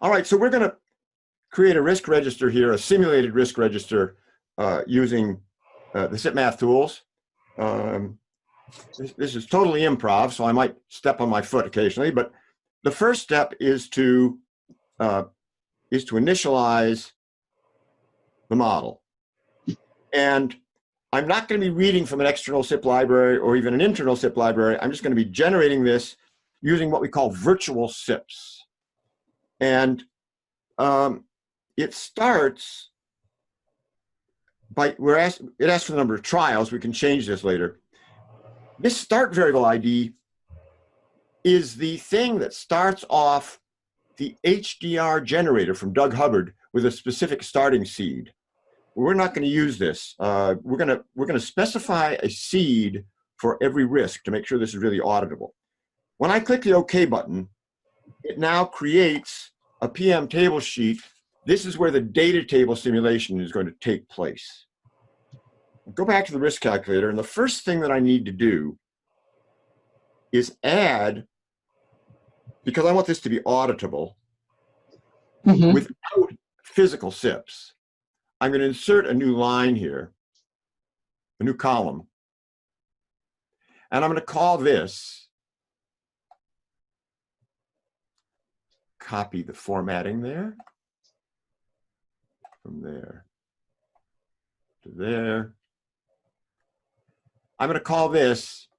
All right, so we're going to create a risk register here, a simulated risk register using the SIPMath tools. This is totally improv, so I might step on my foot occasionally, but the first step is to initialize the model. And I'm not going to be reading from an external SIP library or even an internal SIP library. I'm just going to be generating this using what we call virtual SIPs. And it starts by, it asks for the number of trials. We can change this later. This start variable ID is the thing that starts off the HDR generator from Doug Hubbard with a specific starting seed. We're not going to use this. We're going to specify a seed for every risk to make sure this is really auditable. When I click the OK button, it now creates a PM table sheet. This is where the data table simulation is going to take place. Go back to the risk calculator, and the first thing that I need to do is add, because I want this to be auditable, without physical SIPs. I'm going to insert a new line here, a new column, and I'm going to call this, copy the formatting there, from there to there. I'm going to call this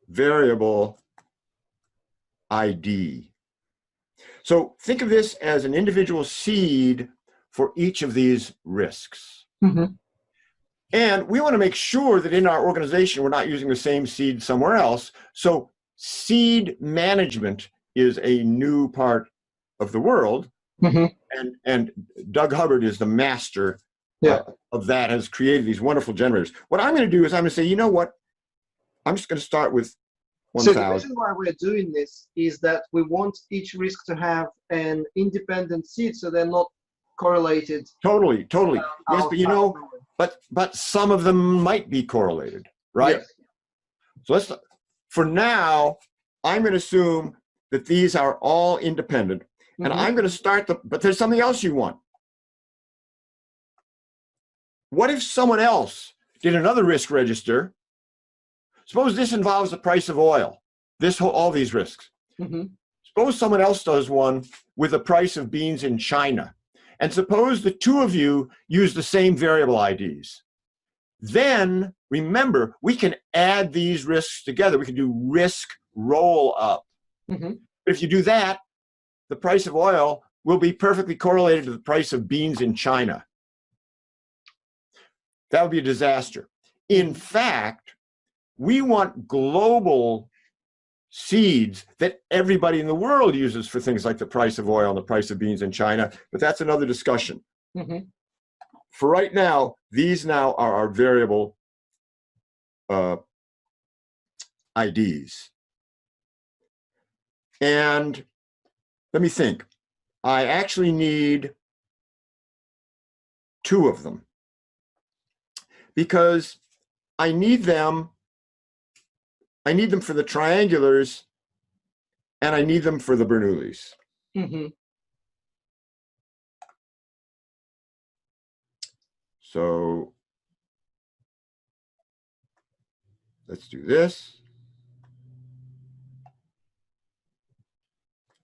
variable ID. So think of this as an individual seed for each of these risks. And we want to make sure that in our organization, we're not using the same seed somewhere else. So seed management is a new part of the world. And Doug Hubbard is the master of that, has created these wonderful generators. What I'm going to do is I'm going to say, you know what? I'm just going to start with 1,000. So the reason why we're doing this is that we want each risk to have an independent seed, so they're not correlated. Totally. Yes, but you know, but some of them might be correlated, right? Yes. So let's, for now, I'm going to assume that these are all independent, and I'm going to start but there's something else you want. What if someone else did another risk register? Suppose this involves the price of oil, all these risks. Suppose someone else does one with the price of beans in China. And suppose the two of you use the same variable IDs. Then, remember, we can add these risks together. We can do risk roll up. But if you do that, the price of oil will be perfectly correlated to the price of beans in China. That would be a disaster. In fact, we want global seeds that everybody in the world uses for things like the price of oil and the price of beans in China, but that's another discussion. For right now, these now are our variable IDs. And let me think. I actually need 2 of them because I need them for the triangulars, and I need them for the Bernoullis. So let's do this.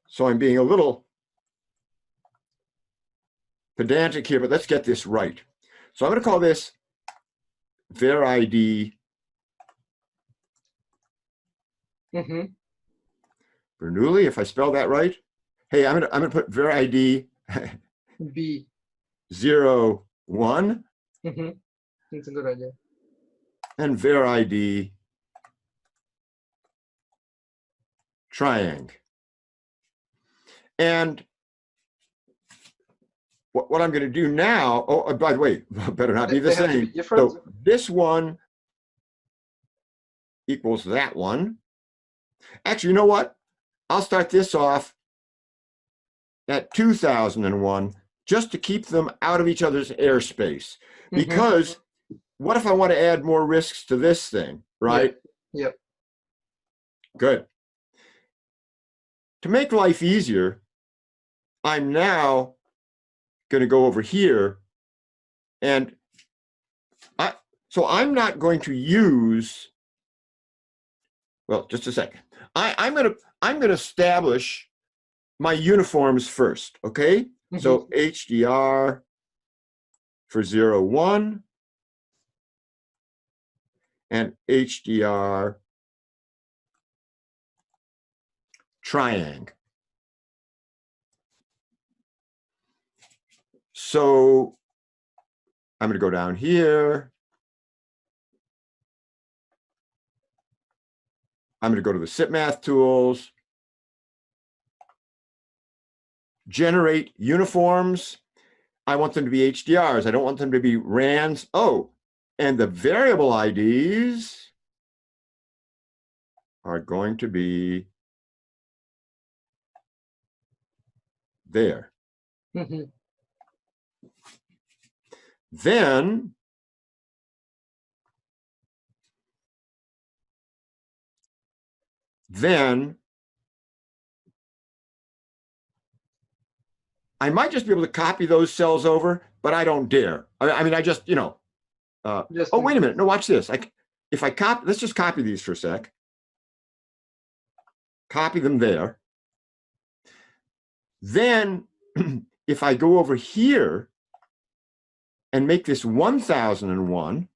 So I'm being a little pedantic here, but let's get this right. So I'm going to call this var ID Bernoulli, if I spell that right. Hey, I'm gonna put var ID B 0, 1. That's a good idea. And var ID triang. And what I'm going to do now, oh, by the way, better not be the same. So this one equals that one. Actually, you know what? I'll start this off at 2001 just to keep them out of each other's airspace. Because what if I want to add more risks to this thing, right? Yep. Good. to make life easier, I'm now going to go over here, and so I'm not going to use, well, just a second. I'm going to establish my uniforms first, okay? Mm-hmm. So HDR for 0, 1, and HDR triangle. So I'm going to go down here. I'm going to go to the SIPMath tools, generate uniforms. I want them to be HDRs. I don't want them to be RANs. Oh, and the variable IDs are going to be there. Mm-hmm. Then I might just be able to copy those cells over, but I don't dare. I mean, I just, you know, oh, wait a minute. No, watch this. If I copy, let's just copy these for a sec. Copy them there. Then if I go over here and make this 1001,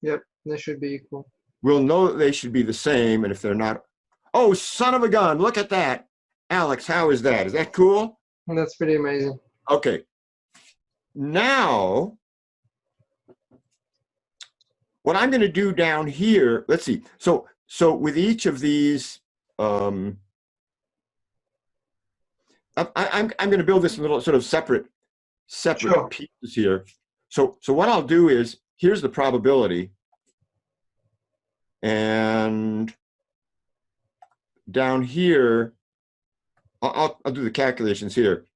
Yep, they should be equal. we'll know that they should be the same. And if they're not, oh, son of a gun, look at that. Alex, how is that? Is that cool? That's pretty amazing. Okay. Now, what I'm going to do down here, let's see. So with each of these, I'm going to build this in little sort of separate Sure. pieces here. So what I'll do is, here's the probability, and down here, I'll do the calculations here.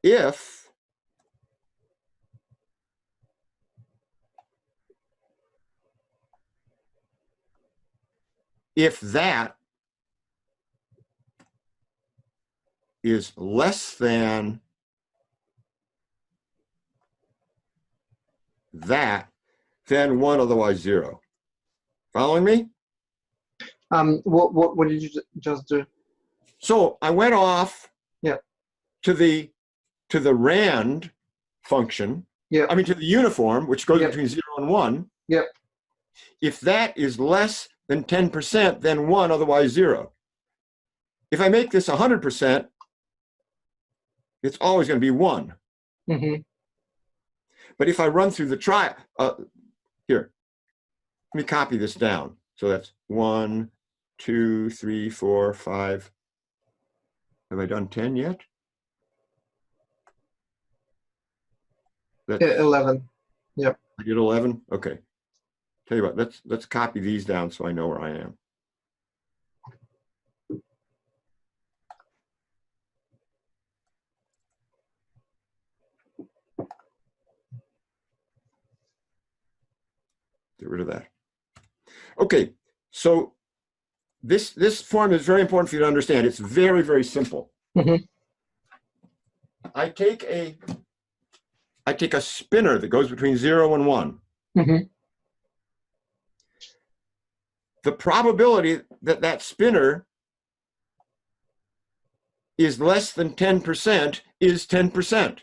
If that is less than that, then 1, otherwise 0. Following me? What did you just do? So I went off, yeah, to the rand function. Yeah. I mean, to the uniform, which goes Yeah. between 0 and 1. Yep. If that is less than 10%, then 1, otherwise 0. If I make this 100%, it's always going to be 1. Mm-hmm. But if I run through the trial, here, let me copy this down. So that's 1, 2, 3, 4, 5. Have I done 10 yet? That's 11. Yep. I did 11. Okay. Tell you what, let's copy these down so I know where I am. Get rid of that. Okay, so this form is very important for you to understand. It's very, very simple. Mm-hmm. I take a spinner that goes between 0 and 1. Mm-hmm. The probability that that spinner is less than 10% is 10%.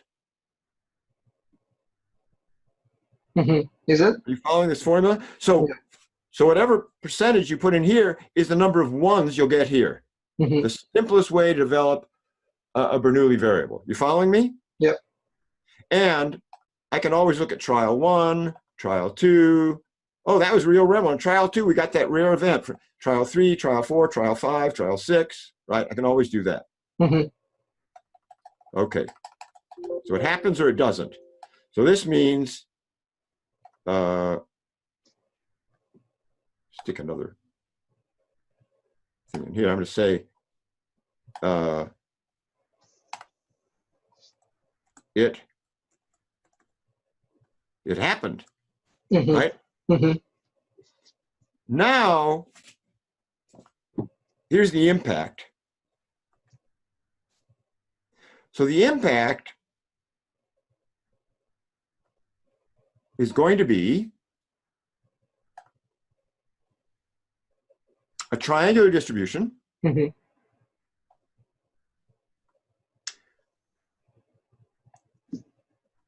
Mm-hmm. Is it? Are you following this formula? So, Yeah. So whatever percentage you put in here is the number of 1s you'll get here. Mm-hmm. The simplest way to develop a Bernoulli variable. You following me? Yep. And I can always look at trial 1, trial 2. Oh, that was real rem. On trial 2, we got that rare event. For trial 3, trial 4, trial 5, trial 6, right? I can always do that. Mm-hmm. Okay. So it happens or it doesn't. So this means, stick another thing in here. I'm going to say, it happened, Mm-hmm. right? Mm-hmm. Now, Here's the impact. So the impact is going to be a triangular distribution. Mm-hmm.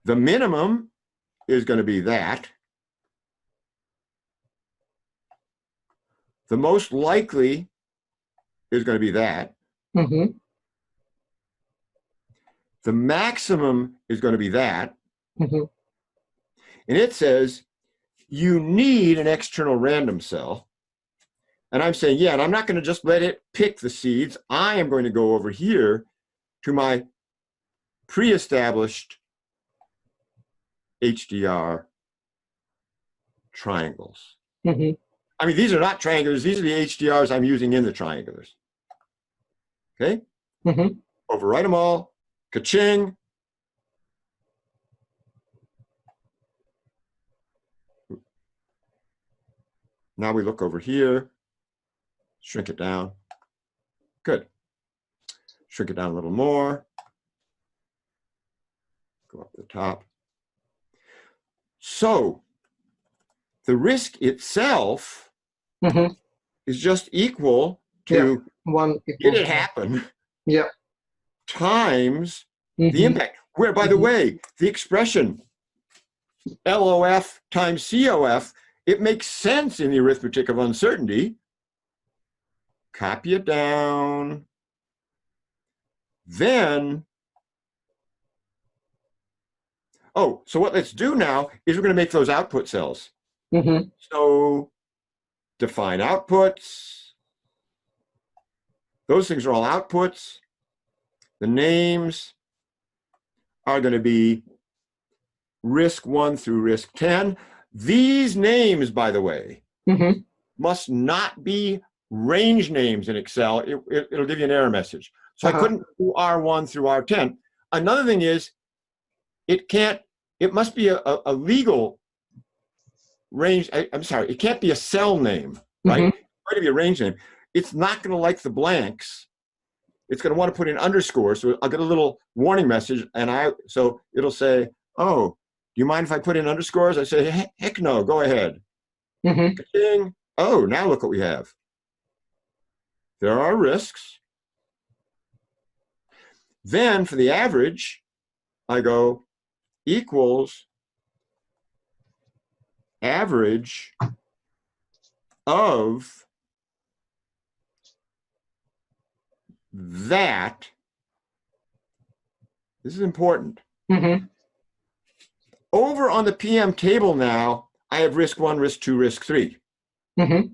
The minimum is going to be that. The most likely is going to be that. Mm-hmm. The maximum is going to be that. Mm-hmm. And it says you need an external random cell. And I'm saying, yeah, and I'm not going to just let it pick the seeds. I am going to go over here to my pre-established HDR triangles. Mm-hmm. I mean, these are not triangulars. These are the HDRs I'm using in the triangulars. Okay? Mm-hmm. Overwrite them all. Ka-ching. Now we look over here. Shrink it down. Good. Shrink it down a little more. Go up the top. So the risk itself Mm-hmm. is just equal to One did equals it happen yeah. times Mm-hmm. the impact. Where, by the Mhm. way, the expression LOF times COF, it makes sense in the arithmetic of uncertainty. Copy it down. Then, oh, so what let's do now is we're going to make those output cells. Mm-hmm. So define outputs. Those things are all outputs. The names are going to be risk 1 through risk 10. These names, by the way, Mm-hmm. must not be range names in Excel. It'll give you an error message. So I couldn't do R1 through R10. Another thing is, it must be a legal range. I'm sorry, it can't be a cell name, right? Mm-hmm. It's going to be a range name. It's not going to like the blanks. It's going to want to put in underscores. So I'll get a little warning message, so it'll say, "Oh, do you mind if I put in underscores?" I say, "Heck no, go ahead." Mm-hmm. Oh, now look what we have. There are risks. Then for the average, I go equals average of that. This is important. Mm-hmm. Over on the PM table now, I have risk 1, risk 2, risk 3. Mm-hmm.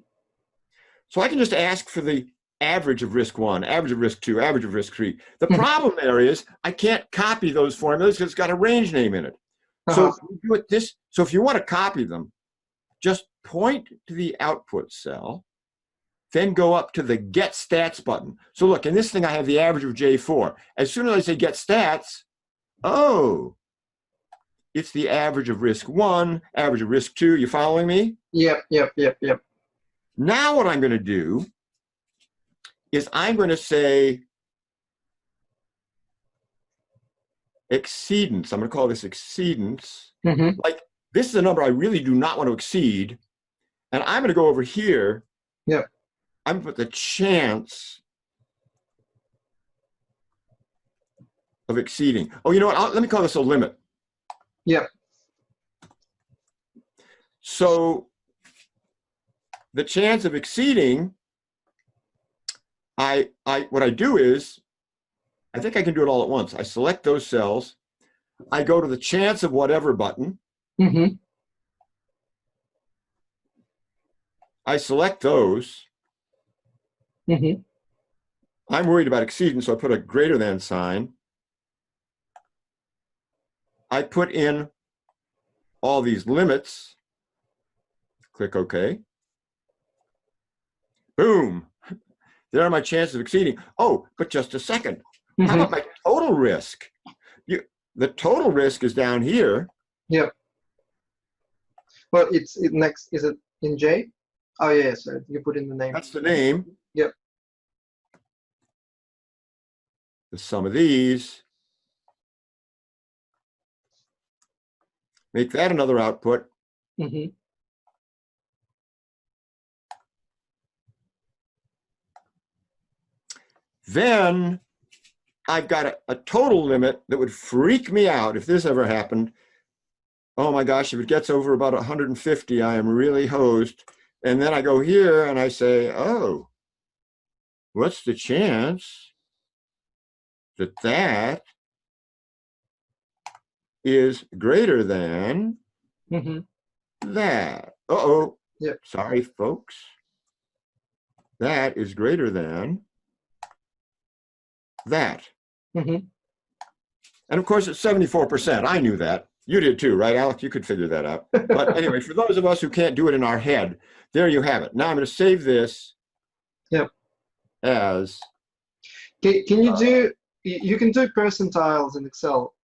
So I can just ask for the average of risk 1, average of risk 2, average of risk 3. The Mhm. problem there is I can't copy those formulas because it's got a range name in it. So we do it this. So if you want to copy them, just point to the output cell, then go up to the get stats button. So look, in this thing I have the average of J4. As soon as I say get stats, oh, it's the average of risk 1, average of risk 2. You following me? Yep. Now what I'm going to do is I'm going to say exceedance. I'm going to call this exceedance. Mm-hmm. Like, this is a number I really do not want to exceed. And I'm going to go over here. Yep. I'm going to put the chance of exceeding. Oh, you know what? Let me call this a limit. Yep. So the chance of exceeding, what I do is, I think I can do it all at once. I select those cells. I go to the chance of whatever button. Mm-hmm. I select those. Mm-hmm. I'm worried about exceeding, so I put a greater than sign. I put in all these limits. Click OK. Boom. There are my chances of exceeding. Oh, but just a second. Mm-hmm. How about my total risk? The total risk is down here. Yep. Well, it's next. Is it in J? Oh yes, you put in the name. That's the name. Yep. the sum of these, make that another output. Mm-hmm. Then I've got a total limit that would freak me out if this ever happened. Oh my gosh, if it gets over about 150, I am really hosed. And then I go here and I say, oh, what's the chance that that is greater than Mm-hmm. that? Uh-oh. Yep. Sorry, folks. That is greater than that. Mm-hmm. And of course, it's 74%. I knew that. You did too, right, Alex? You could figure that out. But anyway, for those of us who can't do it in our head, there you have it. Now I'm going to save this Yep. as... Can you do, you can do percentiles in Excel.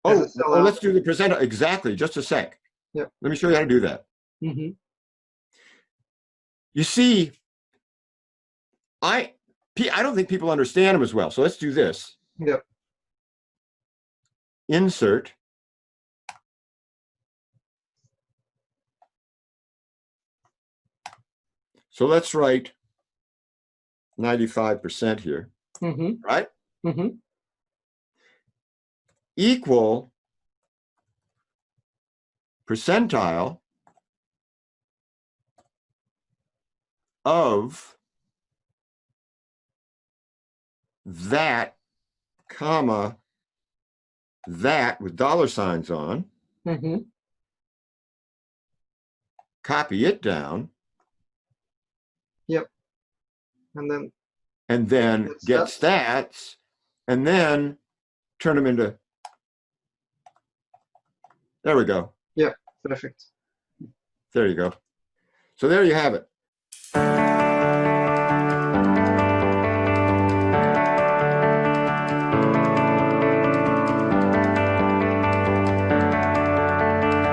As a cell let's output. do the percentile. Exactly. Just a sec. Yep. Let me show you how to do that. Mm-hmm. You see, I don't think people understand them as well. So let's do this. Yep. Insert. So let's write 95% here, Mm-hmm. right? Mm-hmm. Equal percentile of that, comma, that with dollar signs on. Mm-hmm. Copy it down. Yep. And then get stats, and then turn them into, there we go. Yeah, perfect. There you go. So there you have it.